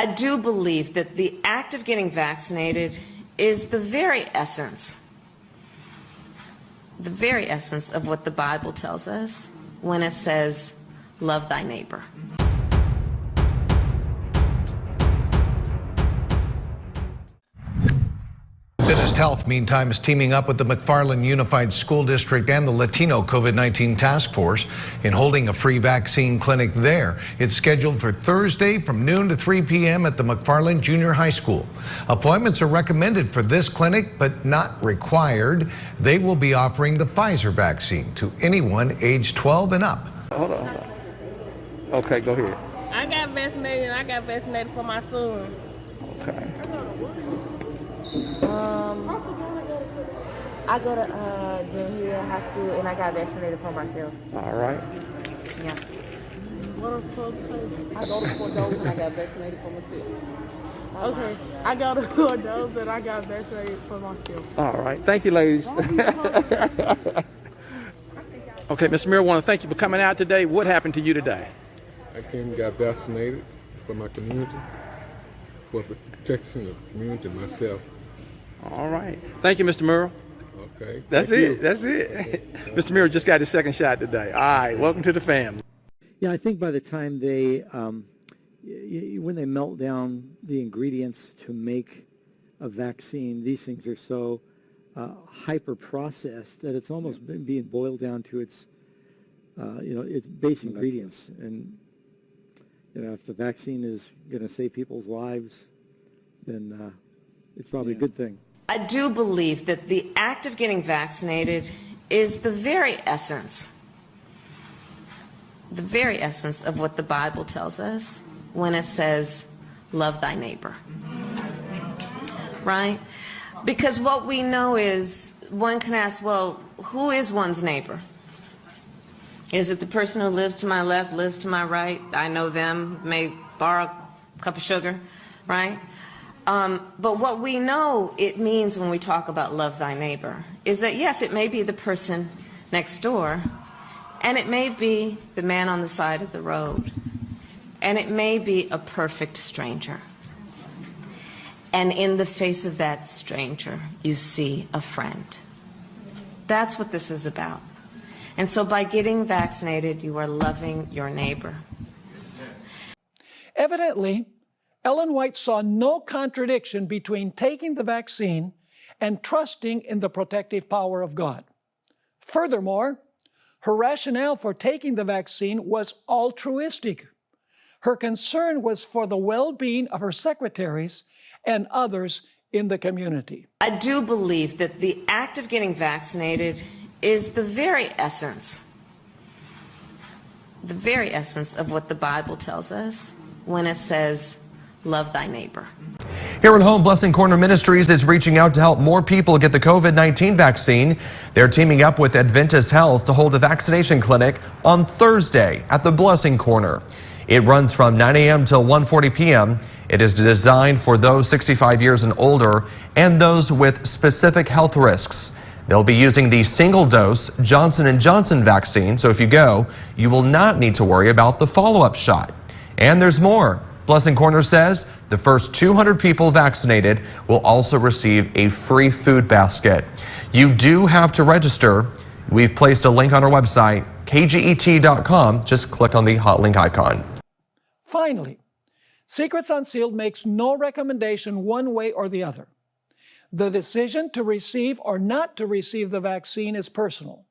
I do believe that the act of getting vaccinated is the very essence of what the Bible tells us when it says, love thy neighbor. Adventist Health, meantime, is teaming up with the McFarland Unified School District and the Latino COVID-19 Task Force in holding a free vaccine clinic there. It's scheduled for Thursday from noon to 3 p.m. at the McFarland Junior High School. Appointments are recommended for this clinic, but not required. They will be offering the Pfizer vaccine to anyone age 12 and up. Hold on. Okay, go ahead. I got vaccinated, and I got vaccinated for my son. Okay. I go to junior high school, and I got vaccinated for myself. All right. Yeah. What else supposed to say? I go to Fort Dodge, and I got vaccinated for myself. Okay. I go to Fort Dodge, and I got vaccinated for myself. All right. Thank you, ladies. Okay, Mr. Muir, I want to thank you for coming out today. What happened to you today? I came and got vaccinated for my community, for the protection of the community and myself. All right. Thank you, Mr. Murrow. Okay. That's it. That's it. Mr. Murrow just got his second shot today. All right. Welcome to the family. Yeah, I think by the time they, when they melt down the ingredients to make a vaccine, these things are so hyper processed that it's almost being boiled down to its, its base ingredients. And if the vaccine is going to save people's lives, then it's probably a good thing. I do believe that the act of getting vaccinated is the very essence of what the Bible tells us when it says, love thy neighbor. Right? Because what we know is, one can ask, well, who is one's neighbor? Is it the person who lives to my left, lives to my right? I know them, may borrow a cup of sugar, right? But what we know it means when we talk about love thy neighbor is that, yes, it may be the person next door, and it may be the man on the side of the road, and it may be a perfect stranger. And in the face of that stranger, you see a friend. That's what this is about. And so by getting vaccinated, you are loving your neighbor. Evidently, Ellen White saw no contradiction between taking the vaccine and trusting in the protective power of God. Furthermore, her rationale for taking the vaccine was altruistic. Her concern was for the well-being of her secretaries and others in the community. I do believe that the act of getting vaccinated is the very essence of what the Bible tells us when it says, love thy neighbor. Here at home, Blessing Corner Ministries is reaching out to help more people get the COVID-19 vaccine. They're teaming up with Adventist Health to hold a vaccination clinic on Thursday at the Blessing Corner. It runs from 9 a.m. till 1:40 p.m. It is designed for those 65 years and older and those with specific health risks. They'll be using the single-dose Johnson & Johnson vaccine, so if you go, you will not need to worry about the follow-up shot. And there's more. Blessing Corner says the first 200 people vaccinated will also receive a free food basket. You do have to register. We've placed a link on our website, kget.com. Just click on the hot link icon. Finally, Secrets Unsealed makes no recommendation one way or the other. The decision to receive or not to receive the vaccine is personal.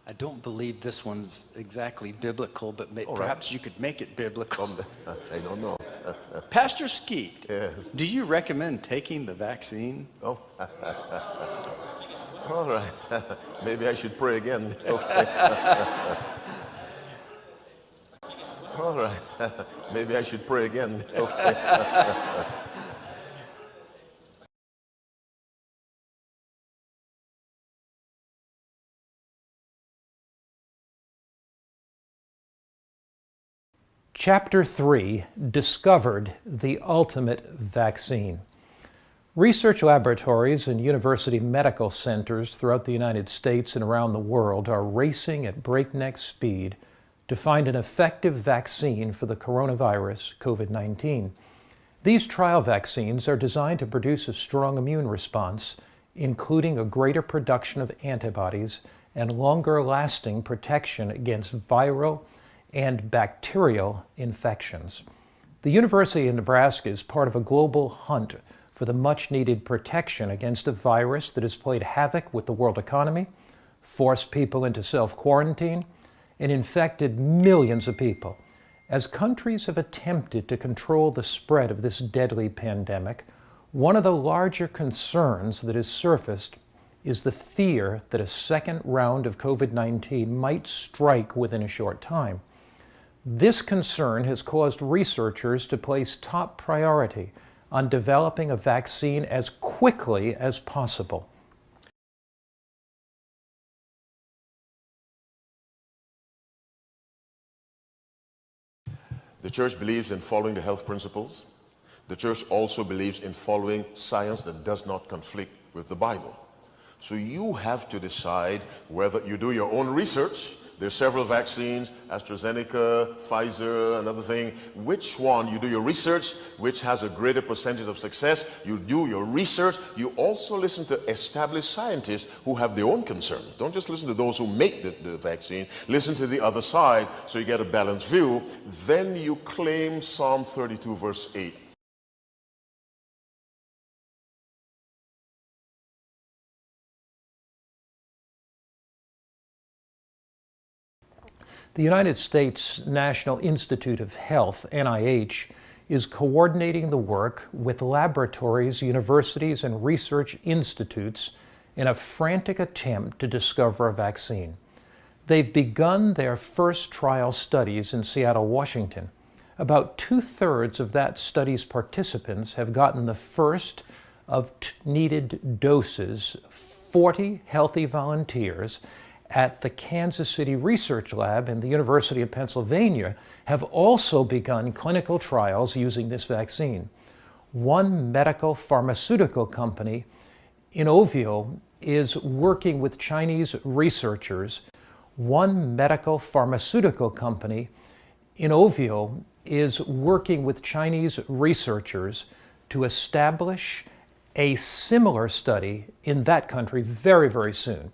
I don't believe this one's exactly biblical, but perhaps you could make it biblical. I don't know. Pastor Skeet, Yes. do you recommend taking the vaccine? Oh. All right. Maybe I should pray again. Okay. All right. Maybe I should pray again. Okay. Chapter 3 discovered the ultimate vaccine. Research laboratories and university medical centers throughout the United States and around the world are racing at breakneck speed to find an effective vaccine for the coronavirus, COVID-19. These trial vaccines are designed to produce a strong immune response, including a greater production of antibodies and longer-lasting protection against viral and bacterial infections. The University of Nebraska is part of a global hunt for the much-needed protection against a virus that has played havoc with the world economy, forced people into self-quarantine, and infected millions of people. As countries have attempted to control the spread of this deadly pandemic, one of the larger concerns that has surfaced is the fear that a second round of COVID-19 might strike within a short time. This concern has caused researchers to place top priority on developing a vaccine as quickly as possible. The church believes in following the health principles. The church also believes in following science that does not conflict with the Bible. So you have to decide whether you do your own research. There's several vaccines, AstraZeneca, Pfizer, another thing. Which one you do your research, which has a greater percentage of success. You do your research. You also listen to established scientists who have their own concerns. Don't just listen to those who make the vaccine. Listen to the other side so you get a balanced view. Then you claim Psalm 32 verse 8. The United States National Institute of Health, NIH, is coordinating the work with laboratories, universities, and research institutes in a frantic attempt to discover a vaccine. They've begun their first trial studies in Seattle, Washington. About 2/3 of that study's participants have gotten the first of needed doses, 40 healthy volunteers at the Kansas City Research Lab and the University of Pennsylvania have also begun clinical trials using this vaccine. One medical pharmaceutical company, Inovio, is working with Chinese researchers. One medical pharmaceutical company, Inovio, is working with Chinese researchers to establish a similar study in that country very, very soon.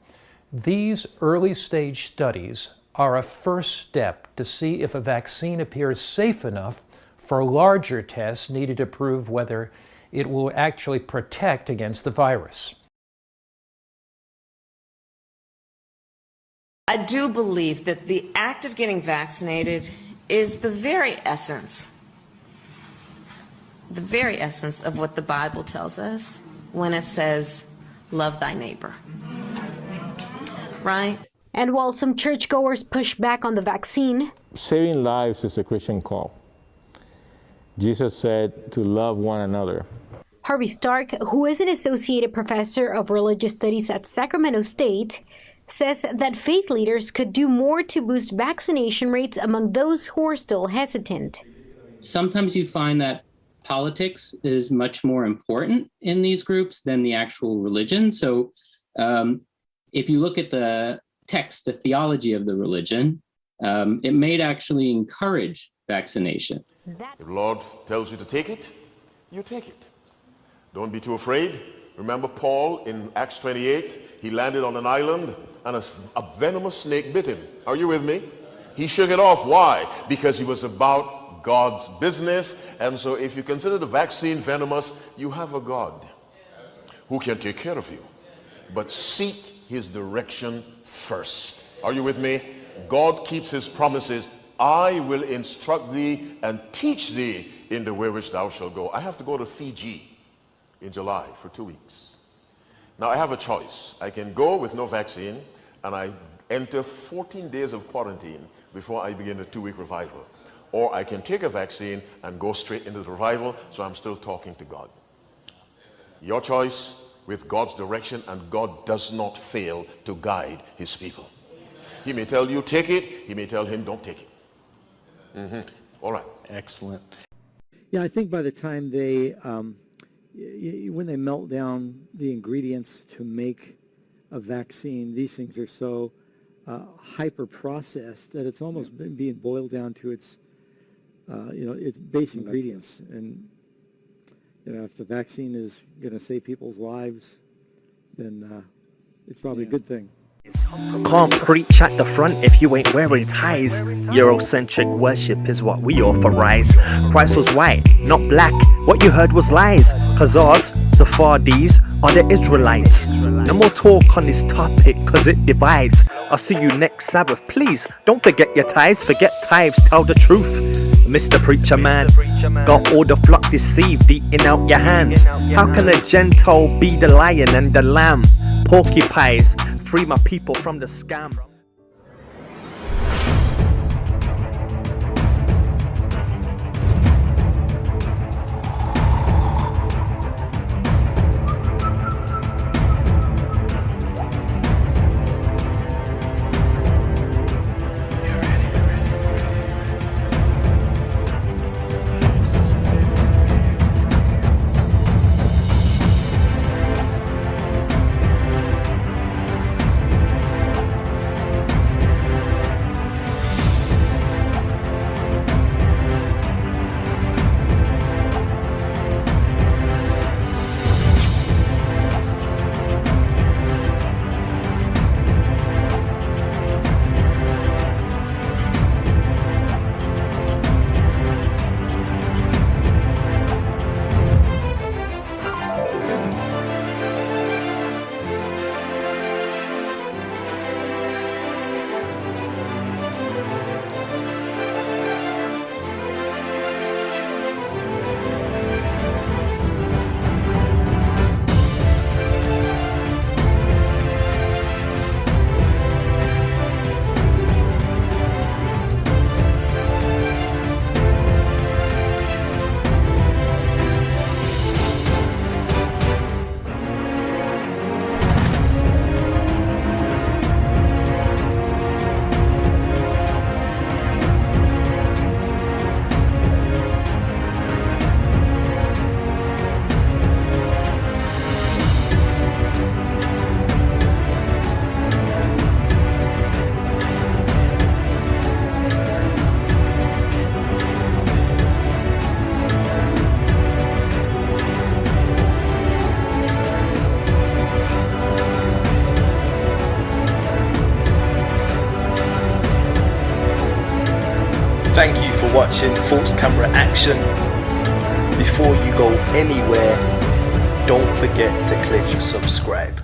These early stage studies are a first step to see if a vaccine appears safe enough for larger tests needed to prove whether it will actually protect against the virus. I do believe that the act of getting vaccinated is the very essence of what the Bible tells us when it says, love thy neighbor. Right? And while some churchgoers push back on the vaccine, saving lives is a Christian call. Jesus said to love one another. Harvey Stark, who is an associate professor of religious studies at Sacramento State, says that faith leaders could do more to boost vaccination rates among those who are still hesitant. Sometimes you find that politics is much more important in these groups than the actual religion. So if you look at the text, the theology of the religion, it may actually encourage vaccination. If the Lord tells you to take it, you take it. Don't be too afraid. Remember Paul in Acts 28, he landed on an island and a venomous snake bit him. Are you with me? He shook it off. Why? Because he was about God's business. And so if you consider the vaccine venomous, you have a God who can take care of you. But seek his direction first. Are you with me? God keeps his promises. I will instruct thee and teach thee in the way which thou shalt go. I have to go to Fiji in July for 2 weeks. Now I have a choice. I can go with no vaccine and I enter 14 days of quarantine before I begin a 2-week revival. Or I can take a vaccine and go straight into the revival, so I'm still talking to God. Your choice, with God's direction, and God does not fail to guide his people. He may tell you take it, he may tell him don't take it. All right. Excellent. Yeah, I think by the time they, when they melt down the ingredients to make a vaccine, these things are so hyper processed that it's almost being boiled down to its its base ingredients. And if the vaccine is going to save people's lives, then it's probably a good thing. Can't preach at the front if you ain't wearing ties. Eurocentric worship is what we authorize. Christ was white, not black. What you heard was lies. Khazars, Sephardi's are the Israelites. No more talk on this topic cause it divides. I'll see you next Sabbath. Please don't forget your tithes. Forget tithes, tell the truth. Mr. Preacher Man, got all the flock deceived, eating out your hands. How can a Gentile be the lion and the lamb? Porcupines, free my people from the scam. Thank you for watching False Camera Action. Before you go anywhere, don't forget to click subscribe.